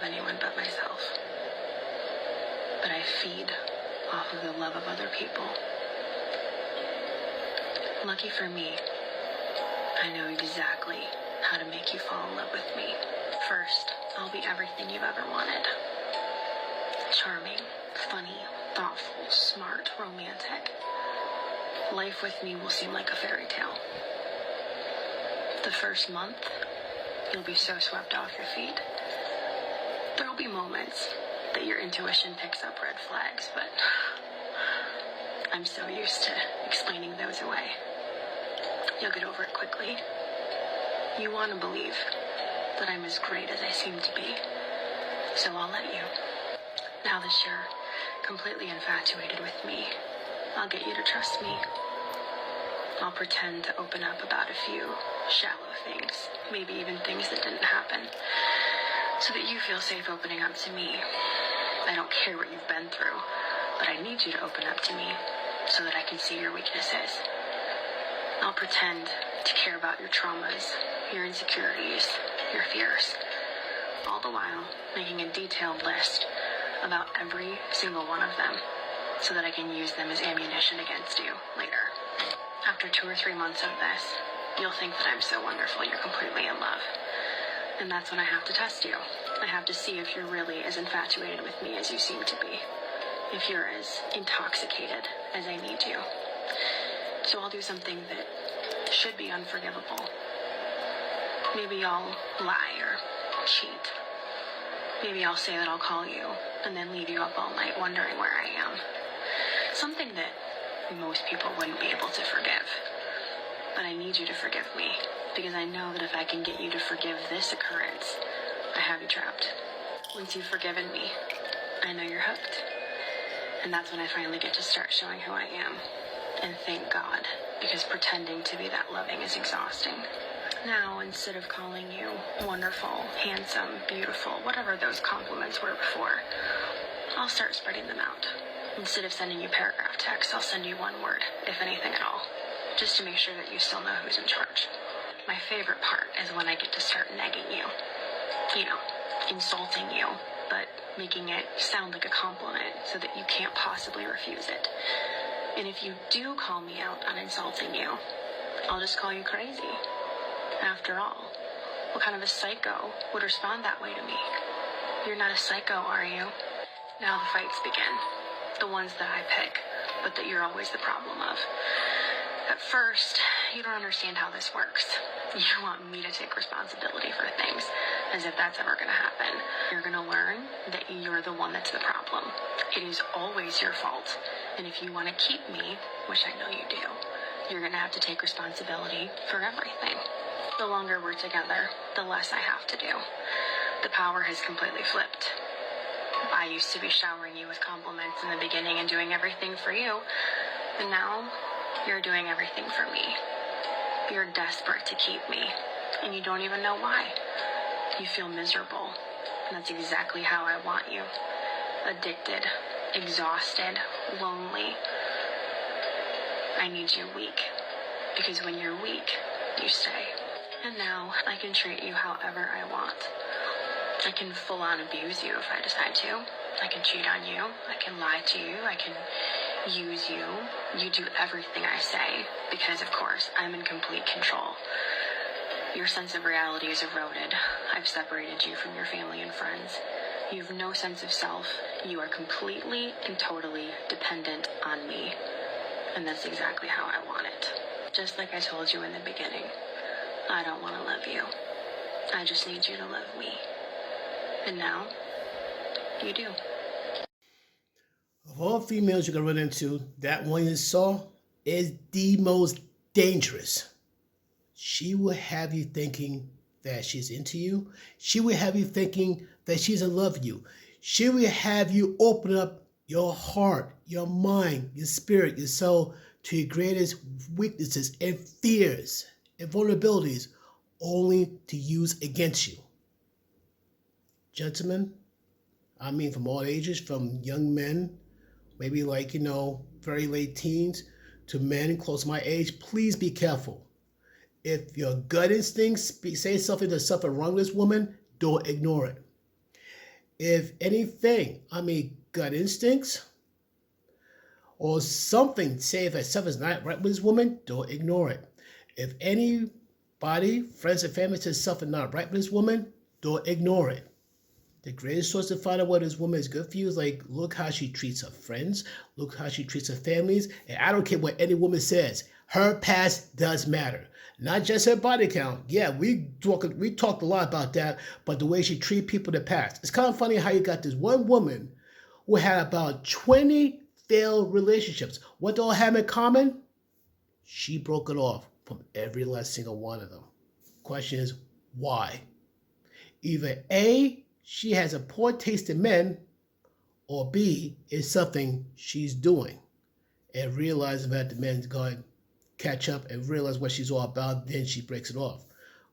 anyone but myself. But I feed off of the love of other people. Lucky for me, I know exactly how to make you fall in love with me. First, I'll be everything you've ever wanted. Charming, funny, thoughtful, smart, romantic. Life with me will seem like a fairy tale. The first month, you'll be so swept off your feet. There'll be moments that your intuition picks up red flags, but I'm so used to explaining those away. You'll get over it quickly. You want to believe that I'm as great as I seem to be, so I'll let you. Now that you're completely infatuated with me, I'll get you to trust me. I'll pretend to open up about a few shallow things, maybe even things that didn't happen, so that you feel safe opening up to me. I don't care what you've been through, but I need you to open up to me so that I can see your weaknesses. I'll pretend to care about your traumas, your insecurities, your fears, all the while making a detailed list about every single one of them so that I can use them as ammunition against you later. After 2 or 3 months of this, you'll think that I'm so wonderful you're completely in love. And that's when I have to test you. I have to see if you're really as infatuated with me as you seem to be. If you're as intoxicated as I need you. So I'll do something that should be unforgivable. Maybe I'll lie or cheat. Maybe I'll say that I'll call you and then leave you up all night wondering where I am. Something that most people wouldn't be able to forgive. But I need you to forgive me, because I know that if I can get you to forgive this occurrence, I have you trapped. Once you've forgiven me, I know you're hooked. And that's when I finally get to start showing who I am. And thank God, because pretending to be that loving is exhausting. Now, instead of calling you wonderful, handsome, beautiful, whatever those compliments were before, I'll start spreading them out. Instead of sending you paragraph text, I'll send you one word, if anything at all, just to make sure that you still know who's in charge. My favorite part is when I get to start nagging you. You know, insulting you, but making it sound like a compliment so that you can't possibly refuse it. And if you do call me out on insulting you, I'll just call you crazy. After all, what kind of a psycho would respond that way to me? You're not a psycho, are you? Now the fights begin. The ones that I pick, but that you're always the problem of. At first, you don't understand how this works. You want me to take responsibility for things, as if that's ever going to happen. You're going to learn that you're the one that's the problem. It is always your fault. And if you want to keep me, which I know you do, you're going to have to take responsibility for everything. The longer we're together, the less I have to do. The power has completely flipped. I used to be showering you with compliments in the beginning and doing everything for you. And now, you're doing everything for me. You're desperate to keep me, and you don't even know why. You feel miserable, and that's exactly how I want you. Addicted, exhausted, lonely. I need you weak, because when you're weak, you stay. And now, I can treat you however I want. I can full-on abuse you if I decide to. I can cheat on you. I can lie to you. I can use you. You do everything I say because, of course, I'm in complete control. Your sense of reality is eroded. I've separated you from your family and friends. You have no sense of self. You are completely and totally dependent on me. And that's exactly how I want it. Just like I told you in the beginning, I don't want to love you. I just need you to love me. And now, you do. Of all females you can run into, that one you saw is the most dangerous. She will have you thinking that she's into you. She will have you thinking that she's in love with you. She will have you open up your heart, your mind, your spirit, your soul to your greatest weaknesses and fears and vulnerabilities only to use against you. Gentlemen, I mean from all ages, from young men, maybe like, very late teens, to men close to my age, please be careful. If your gut instincts say something, there's something wrong with this woman, don't ignore it. If anything, gut instincts or something say that something's not right with this woman, don't ignore it. If anybody, friends and family, says something not right with this woman, don't ignore it. The greatest source to find out whether this woman is good for you is like, look how she treats her friends, look how she treats her families, and I don't care what any woman says. Her past does matter. Not just her body count. Yeah, we talked a lot about that, but the way she treated people in the past. It's kind of funny how you got this one woman who had about 20 failed relationships. What they all have in common? She broke it off from every last single one of them. Question is, why? Either A, she has a poor taste in men, or B, it's something she's doing and realizing that the man's going to catch up and realize what she's all about, then she breaks it off.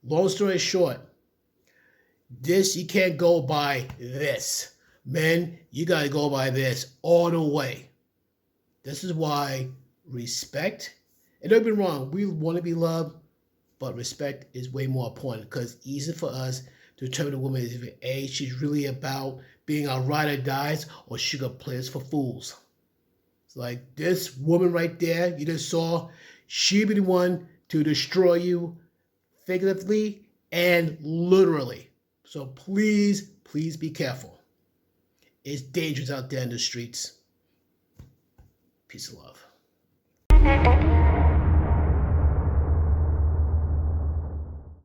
Long story short, you can't go by this. Men, you got to go by this all the way. This is why respect, and don't be wrong, we want to be loved, but respect is way more important because it's easy for us to determine a woman is if A, she's really about being our ride or dies, or she gonna play us for fools. It's like this woman right there you just saw, she be the one to destroy you figuratively and literally. So please, please be careful. It's dangerous out there in the streets. Peace and love.